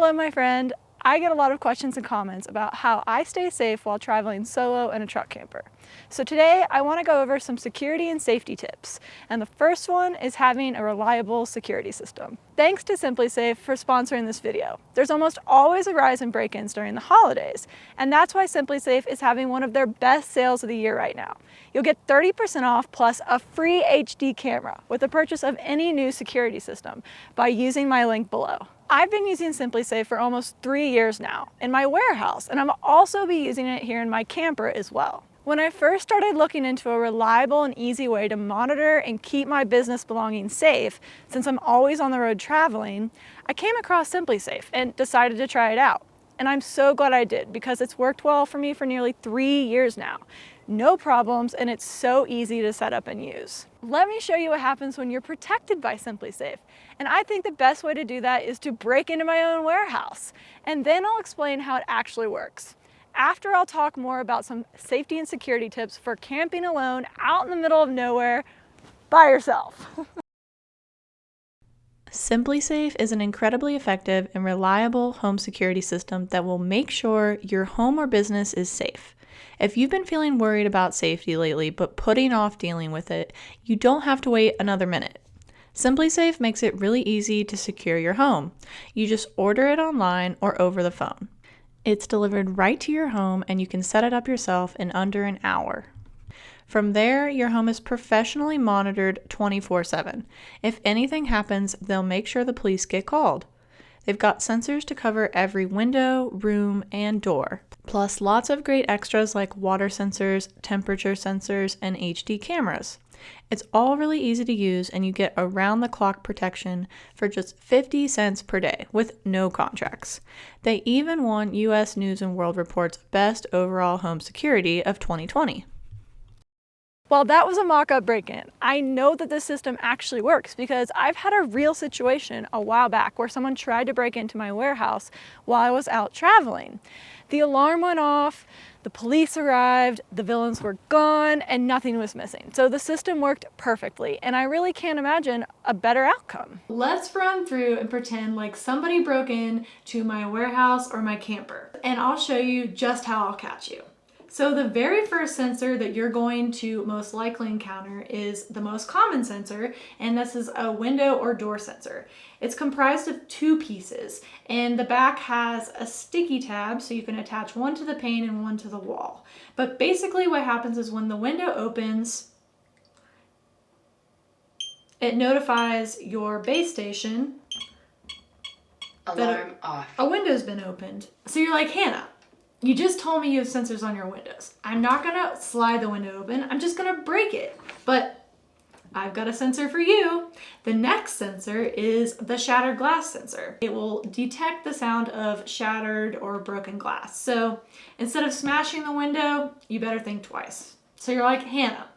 Hello, my friend. I get a lot of questions and comments about how I stay safe while traveling solo in a truck camper. So today I want to go over some security and safety tips. And the first one is having a reliable security system. Thanks to isSimpliSafe for sponsoring this video. There's almost always a rise in break-ins during the holidays, and that's why isSimpliSafe is having one of their best sales of the year right now. You'll get 30% off plus a free HD camera with the purchase of any new security system by using my link below. I've been using isSimpliSafe for almost 3 years now in my warehouse, and I'm also be using it here in my camper as well. When I first started looking into a reliable and easy way to monitor and keep my business belongings safe, since I'm always on the road traveling, I came across isSimpliSafe and decided to try it out. And I'm so glad I did, because it's worked well for me for nearly 3 years now. No problems, and it's so easy to set up and use. Let me show you what happens when you're protected by isSimpliSafe. And I think the best way to do that is to break into my own warehouse. And then I'll explain how it actually works. After, I'll talk more about some safety and security tips for camping alone out in the middle of nowhere by yourself. isSimpliSafe is an incredibly effective and reliable home security system that will make sure your home or business is safe. If you've been feeling worried about safety lately but putting off dealing with it, you don't have to wait another minute. isSimpliSafe makes it really easy to secure your home. You just order it online or over the phone. It's delivered right to your home, and you can set it up yourself in under an hour. From there, your home is professionally monitored 24/7. If anything happens, they'll make sure the police get called. They've got sensors to cover every window, room, and door, plus lots of great extras like water sensors, temperature sensors, and HD cameras. It's all really easy to use, and you get around-the-clock protection for just 50 cents per day with no contracts. They even won U.S. News & World Report's Best Overall Home Security of 2020. While that was a mock-up break-in, I know that this system actually works because I've had a real situation a while back where someone tried to break into my warehouse while I was out traveling. The alarm went off, the police arrived, the villains were gone, and nothing was missing. So the system worked perfectly, and I really can't imagine a better outcome. Let's run through and pretend like somebody broke in to my warehouse or my camper, and I'll show you just how I'll catch you. So the very first sensor that you're going to most likely encounter is the most common sensor, and this is a window or door sensor. It's comprised of 2 pieces, and the back has a sticky tab so you can attach one to the pane and one to the wall. But basically what happens is when the window opens, it notifies your base station Alarm off. A window's been opened. So you're like, Hannah, you just told me you have sensors on your windows. I'm not gonna slide the window open, I'm just gonna break it. But I've got a sensor for you. The next sensor is the shattered glass sensor. It will detect the sound of shattered or broken glass. So instead of smashing the window, you better think twice. So you're like, Hannah,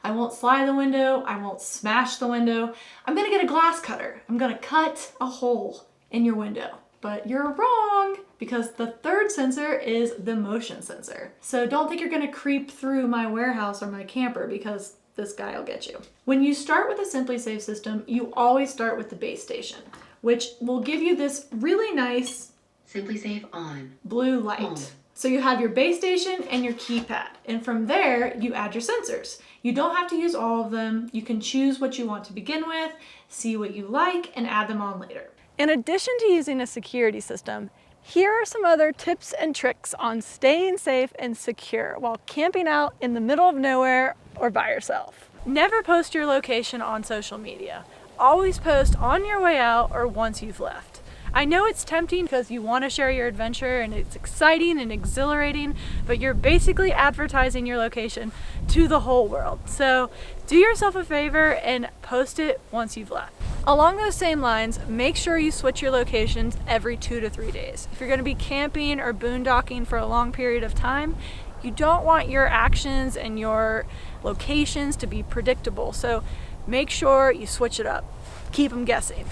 I won't slide the window, I won't smash the window. I'm gonna get a glass cutter. I'm gonna cut a hole in your window. But you're wrong, because the third sensor is the motion sensor. So don't think you're gonna creep through my warehouse or my camper, because this guy will get you. When you start with a isSimpliSafe system, you always start with the base station, which will give you this really nice SimpliSafe on. blue light. On. So you have your base station and your keypad, and from there you add your sensors. You don't have to use all of them. You can choose what you want to begin with, see what you like, and add them on later. In addition to using a security system, here are some other tips and tricks on staying safe and secure while camping out in the middle of nowhere or by yourself. Never post your location on social media. Always post on your way out or once you've left. I know it's tempting because you want to share your adventure and it's exciting and exhilarating, but you're basically advertising your location to the whole world. So do yourself a favor and post it once you've left. Along those same lines, make sure you switch your locations every 2 to 3 days. If you're going to be camping or boondocking for a long period of time, you don't want your actions and your locations to be predictable. So make sure you switch it up. Keep them guessing.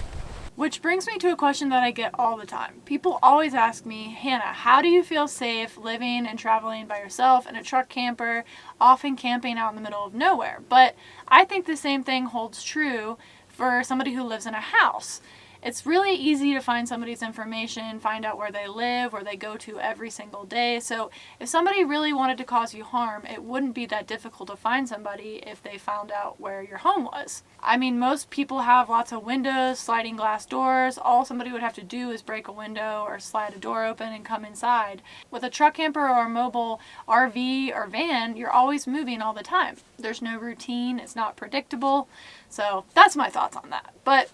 Which brings me to a question that I get all the time. People always ask me, Hannah, how do you feel safe living and traveling by yourself in a truck camper, often camping out in the middle of nowhere? But I think the same thing holds true for somebody who lives in a house. It's really easy to find somebody's information, find out where they live, where they go to every single day. So if somebody really wanted to cause you harm, it wouldn't be that difficult to find somebody if they found out where your home was. I mean, most people have lots of windows, sliding glass doors. All somebody would have to do is break a window or slide a door open and come inside. With a truck camper or a mobile RV or van, you're always moving all the time. There's no routine, it's not predictable. So that's my thoughts on that. But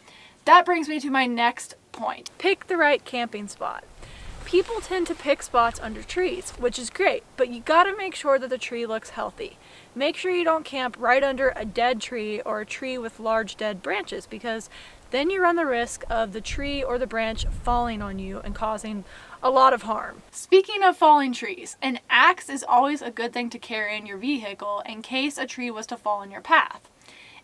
that brings me to my next point. Pick the right camping spot. People tend to pick spots under trees, which is great, but you gotta make sure that the tree looks healthy. Make sure you don't camp right under a dead tree or a tree with large dead branches, because then you run the risk of the tree or the branch falling on you and causing a lot of harm. Speaking of falling trees, an axe is always a good thing to carry in your vehicle in case a tree was to fall in your path.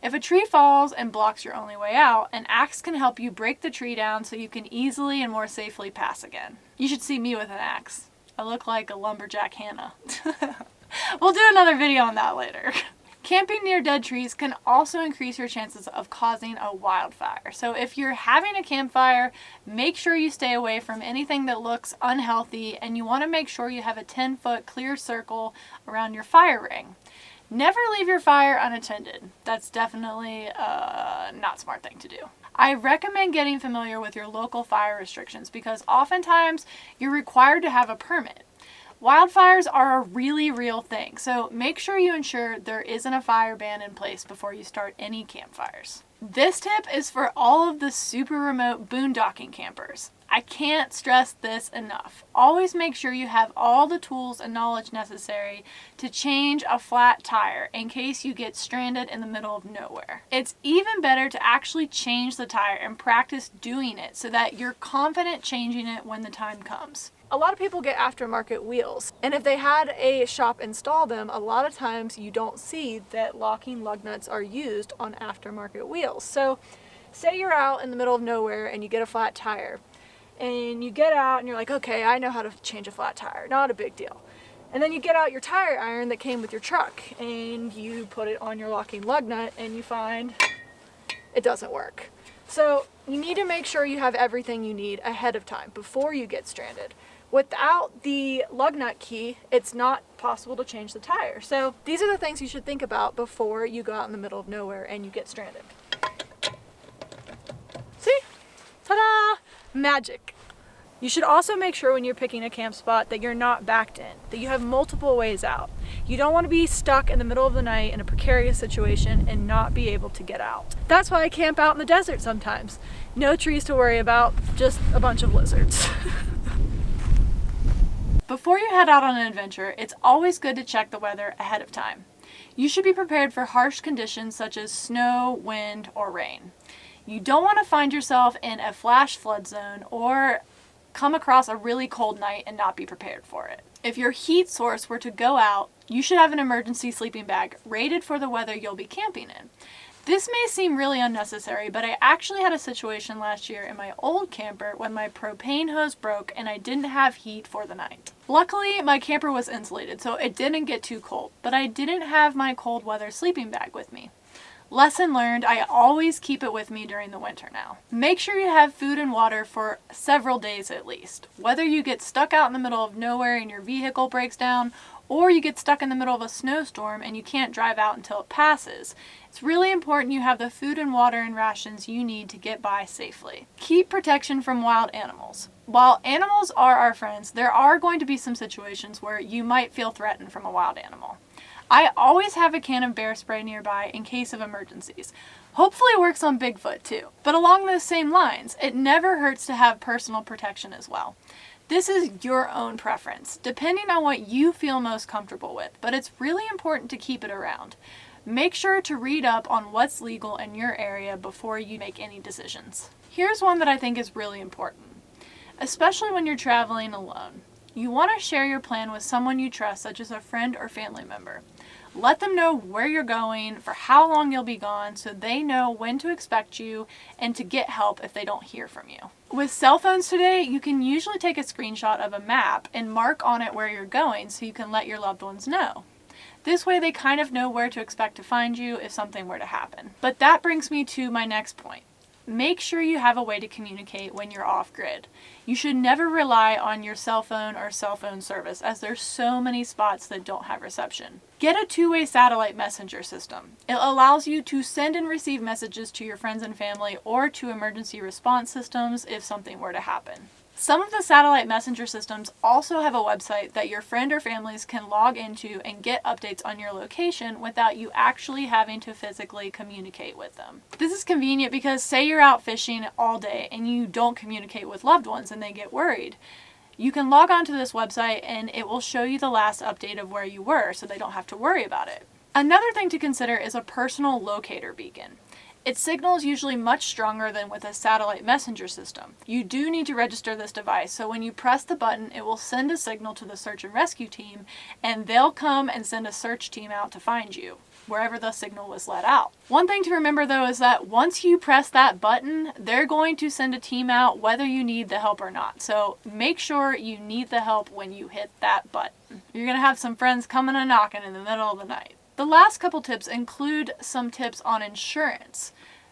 If a tree falls and blocks your only way out, an axe can help you break the tree down so you can easily and more safely pass again. You should see me with an axe. I look like a lumberjack Hannah. We'll do another video on that later. Camping near dead trees can also increase your chances of causing a wildfire. So if you're having a campfire, make sure you stay away from anything that looks unhealthy, and you want to make sure you have a 10-foot clear circle around your fire ring. Never leave your fire unattended. That's definitely a not smart thing to do. I recommend getting familiar with your local fire restrictions because oftentimes you're required to have a permit. Wildfires are a really real thing, so make sure you ensure there isn't a fire ban in place before you start any campfires. This tip is for all of the super remote boondocking campers. I can't stress this enough. Always make sure you have all the tools and knowledge necessary to change a flat tire in case you get stranded in the middle of nowhere. It's even better to actually change the tire and practice doing it so that you're confident changing it when the time comes. A lot of people get aftermarket wheels, and if they had a shop install them, a lot of times you don't see that locking lug nuts are used on aftermarket wheels. So say you're out in the middle of nowhere and you get a flat tire, and you get out and you're like, okay, I know how to change a flat tire, not a big deal. And then you get out your tire iron that came with your truck and you put it on your locking lug nut and you find it doesn't work. So you need to make sure you have everything you need ahead of time before you get stranded. Without the lug nut key, it's not possible to change the tire. So these are the things you should think about before you go out in the middle of nowhere and you get stranded. See? Ta-da! Magic. You should also make sure when you're picking a camp spot that you're not backed in, that you have multiple ways out. You don't want to be stuck in the middle of the night in a precarious situation and not be able to get out. That's why I camp out in the desert sometimes. No trees to worry about, just a bunch of lizards. Before you head out on an adventure, it's always good to check the weather ahead of time. You should be prepared for harsh conditions such as snow, wind, or rain. You don't want to find yourself in a flash flood zone or come across a really cold night and not be prepared for it. If your heat source were to go out, you should have an emergency sleeping bag rated for the weather you'll be camping in. This may seem really unnecessary, but I actually had a situation last year in my old camper when my propane hose broke and I didn't have heat for the night. Luckily, my camper was insulated, so it didn't get too cold, but I didn't have my cold weather sleeping bag with me. Lesson learned, I always keep it with me during the winter now. Make sure you have food and water for several days at least. Whether you get stuck out in the middle of nowhere and your vehicle breaks down, or you get stuck in the middle of a snowstorm and you can't drive out until it passes, it's really important you have the food and water and rations you need to get by safely. Keep protection from wild animals. While animals are our friends, there are going to be some situations where you might feel threatened from a wild animal. I always have a can of bear spray nearby in case of emergencies. Hopefully it works on Bigfoot too. But along those same lines, it never hurts to have personal protection as well. This is your own preference, depending on what you feel most comfortable with, but it's really important to keep it around. Make sure to read up on what's legal in your area before you make any decisions. Here's one that I think is really important, especially when you're traveling alone. You want to share your plan with someone you trust, such as a friend or family member. Let them know where you're going, for how long you'll be gone, so they know when to expect you and to get help if they don't hear from you. With cell phones today, you can usually take a screenshot of a map and mark on it where you're going so you can let your loved ones know. This way they kind of know where to expect to find you if something were to happen. But that brings me to my next point. make sure you have a way to communicate when you're off-grid. You should never rely on your cell phone or cell phone service, as there's so many spots that don't have reception. Get a two-way satellite messenger system. It allows you to send and receive messages to your friends and family or to emergency response systems if something were to happen. Some of the satellite messenger systems also have a website that your friend or families can log into and get updates on your location without you actually having to physically communicate with them. This is convenient because say you're out fishing all day and you don't communicate with loved ones and they get worried. You can log on to this website and it will show you the last update of where you were so they don't have to worry about it. Another thing to consider is a personal locator beacon. Its signal is usually much stronger than with a satellite messenger system. You do need to register this device, so when you press the button, it will send a signal to the search and rescue team, and they'll come and send a search team out to find you, wherever the signal was let out. One thing to remember though is that once you press that button, they're going to send a team out whether you need the help or not. So make sure you need the help when you hit that button. You're gonna have some friends coming and knocking in the middle of the night. The last couple tips include some tips on insurance.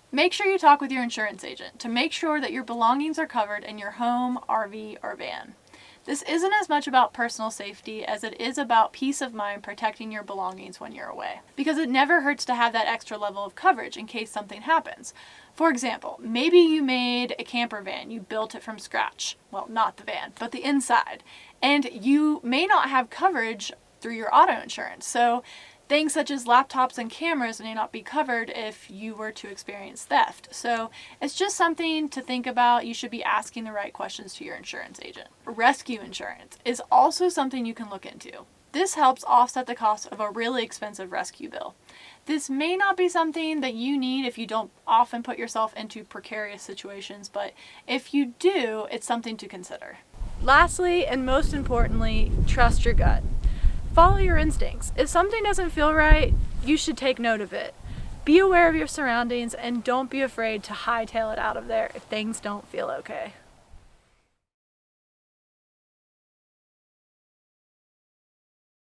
Make sure you talk with your insurance agent to make sure that your belongings are covered in your home, RV, or van. This isn't as much about personal safety as it is about peace of mind protecting your belongings when you're away. Because it never hurts to have that extra level of coverage in case something happens. For example, maybe you made a camper van, you built it from scratch. Well, not the van, but the inside. And you may not have coverage through your auto insurance. So things such as laptops and cameras may not be covered if you were to experience theft. So it's just something to think about. You should be asking the right questions to your insurance agent. Rescue insurance is also something you can look into. This helps offset the cost of a really expensive rescue bill. This may not be something that you need if you don't often put yourself into precarious situations, but if you do, it's something to consider. Lastly, and most importantly, trust your gut. Follow your instincts. If something doesn't feel right, you should take note of it. Be aware of your surroundings and don't be afraid to hightail it out of there if things don't feel okay.